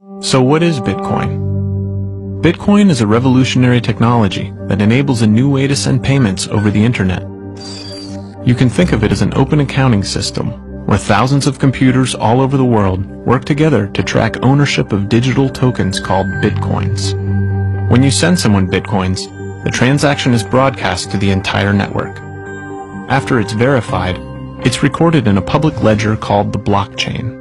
So what is Bitcoin? Bitcoin is a revolutionary technology that enables a new way to send payments over the internet. You can think of it as an open accounting system where thousands of computers all over the world work together to track ownership of digital tokens called bitcoins. When you send someone bitcoins, the transaction is broadcast to the entire network. After it's verified, it's recorded in a public ledger called the blockchain.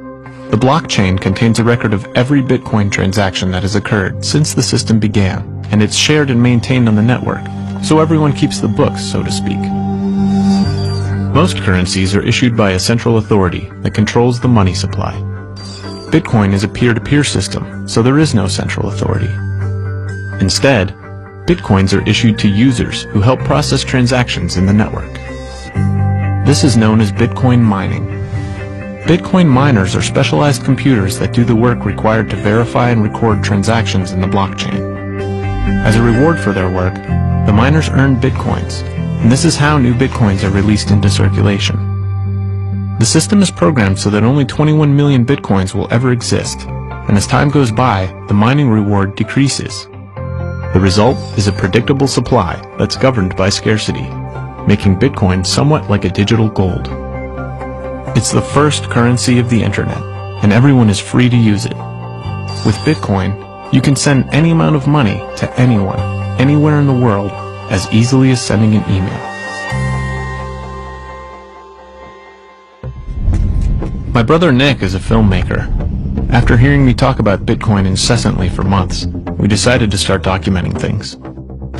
The blockchain contains a record of every Bitcoin transaction that has occurred since the system began, and it's shared and maintained on the network, so everyone keeps the books, so to speak. Most currencies are issued by a central authority that controls the money supply. Bitcoin is a peer-to-peer system, so there is no central authority. Instead, Bitcoins are issued to users who help process transactions in the network. This is known as Bitcoin mining. Bitcoin miners are specialized computers that do the work required to verify and record transactions in the blockchain. As a reward for their work, the miners earn Bitcoins, and this is how new Bitcoins are released into circulation. The system is programmed so that only 21 million Bitcoins will ever exist, and as time goes by, the mining reward decreases. The result is a predictable supply that's governed by scarcity, making Bitcoin somewhat like a digital gold. It's the first currency of the internet, and everyone is free to use it. With Bitcoin, you can send any amount of money to anyone, anywhere in the world, as easily as sending an email. My brother Nick is a filmmaker. After hearing me talk about Bitcoin incessantly for months, we decided to start documenting things.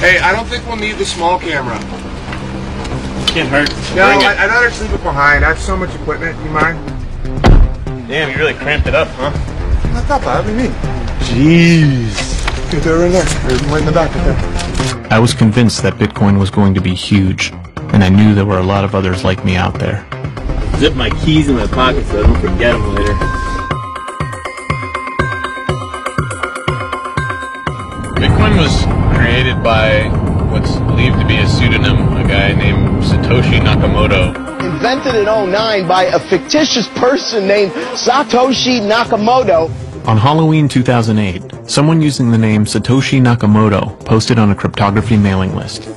Hey, I don't think we'll need the small camera. Can't hurt. No, I'd rather sleep it behind. I have so much equipment. You mind? Damn, you really cramped it up, huh? Not that bad. What do you mean? Jeez. Get there right there. Right in the back right there. I was convinced that Bitcoin was going to be huge, and I knew there were a lot of others like me out there. Zip my keys in my pocket so I don't forget them later. Bitcoin was created by what's believed to be a pseudonym, a guy named Satoshi Nakamoto. Invented in '09 by a fictitious person named Satoshi Nakamoto. On Halloween 2008, someone using the name Satoshi Nakamoto posted on a cryptography mailing list.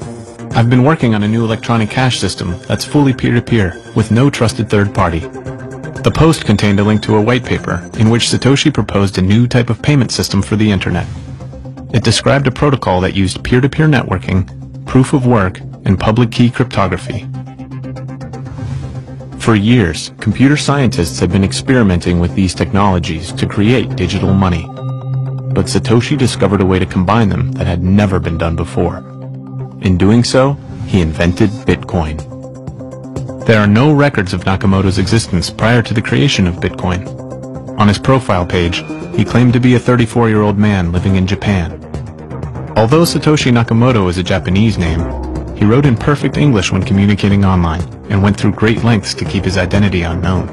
I've been working on a new electronic cash system that's fully peer-to-peer with no trusted third party. The post contained a link to a white paper in which Satoshi proposed a new type of payment system for the internet. It described a protocol that used peer-to-peer networking, proof of work, and public key cryptography. For years, computer scientists have been experimenting with these technologies to create digital money. But Satoshi discovered a way to combine them that had never been done before. In doing so, he invented Bitcoin. There are no records of Nakamoto's existence prior to the creation of Bitcoin. On his profile page, he claimed to be a 34-year-old man living in Japan. Although Satoshi Nakamoto is a Japanese name, he wrote in perfect English when communicating online and went through great lengths to keep his identity unknown.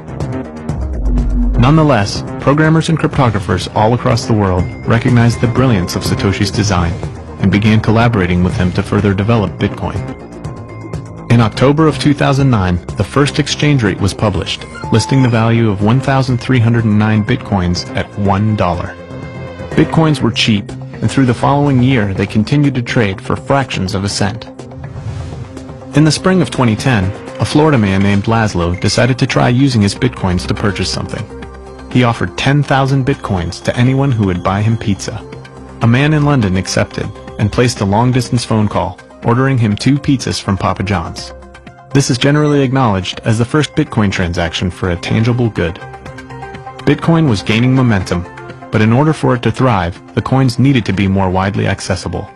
Nonetheless, programmers and cryptographers all across the world recognized the brilliance of Satoshi's design and began collaborating with him to further develop Bitcoin. In October of 2009, the first exchange rate was published, listing the value of 1,309 Bitcoins at $1. Bitcoins were cheap, and through the following year they continued to trade for fractions of a cent. In the spring of 2010, a Florida man named Laszlo decided to try using his Bitcoins to purchase something. He offered 10,000 Bitcoins to anyone who would buy him pizza. A man in London accepted and placed a long-distance phone call, ordering him 2 pizzas from Papa John's. This is generally acknowledged as the first Bitcoin transaction for a tangible good. Bitcoin was gaining momentum, but in order for it to thrive, the coins needed to be more widely accessible.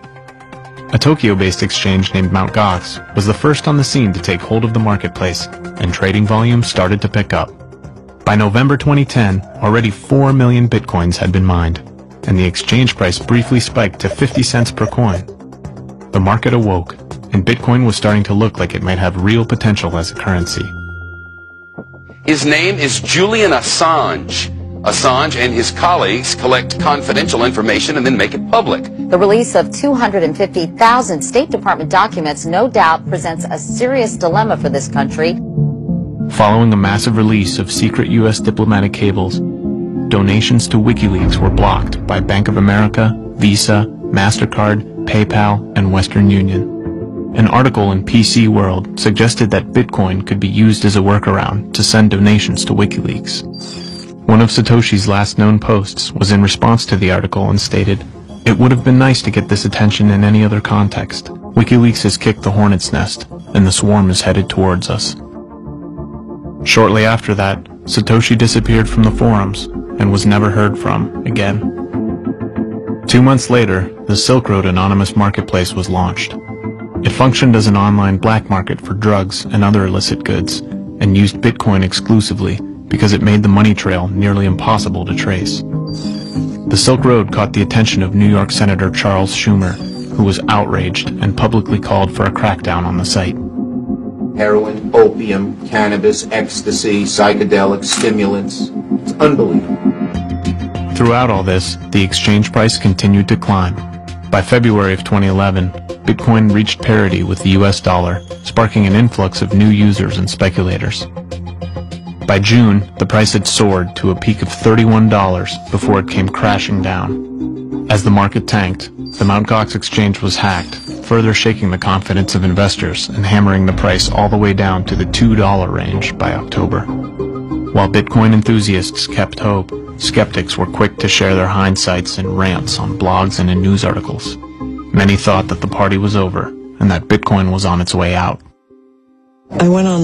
A Tokyo-based exchange named Mt. Gox was the first on the scene to take hold of the marketplace, and trading volume started to pick up. By November 2010, already 4 million Bitcoins had been mined, and the exchange price briefly spiked to 50 cents per coin. The market awoke, and Bitcoin was starting to look like it might have real potential as a currency. His name is Julian Assange. Assange and his colleagues collect confidential information and then make it public. The release of 250,000 State Department documents no doubt presents a serious dilemma for this country. Following a massive release of secret U.S. diplomatic cables, donations to WikiLeaks were blocked by Bank of America, Visa, MasterCard, PayPal, and Western Union. An article in PC World suggested that Bitcoin could be used as a workaround to send donations to WikiLeaks. One of Satoshi's last known posts was in response to the article and stated, "It would have been nice to get this attention in any other context. WikiLeaks has kicked the hornet's nest, and the swarm is headed towards us." Shortly after that, Satoshi disappeared from the forums and was never heard from again. 2 months later, the Silk Road Anonymous Marketplace was launched. It functioned as an online black market for drugs and other illicit goods, and used Bitcoin exclusively because it made the money trail nearly impossible to trace. The Silk Road caught the attention of New York Senator Charles Schumer, who was outraged and publicly called for a crackdown on the site. Heroin, opium, cannabis, ecstasy, psychedelics, stimulants. It's unbelievable. Throughout all this, the exchange price continued to climb. By February of 2011, Bitcoin reached parity with the US dollar, sparking an influx of new users and speculators. By June, the price had soared to a peak of $31 before it came crashing down. As the market tanked, the Mt. Gox exchange was hacked, further shaking the confidence of investors and hammering the price all the way down to the $2 range by October. While Bitcoin enthusiasts kept hope, skeptics were quick to share their hindsights and rants on blogs and in news articles. Many thought that the party was over and that Bitcoin was on its way out. I went on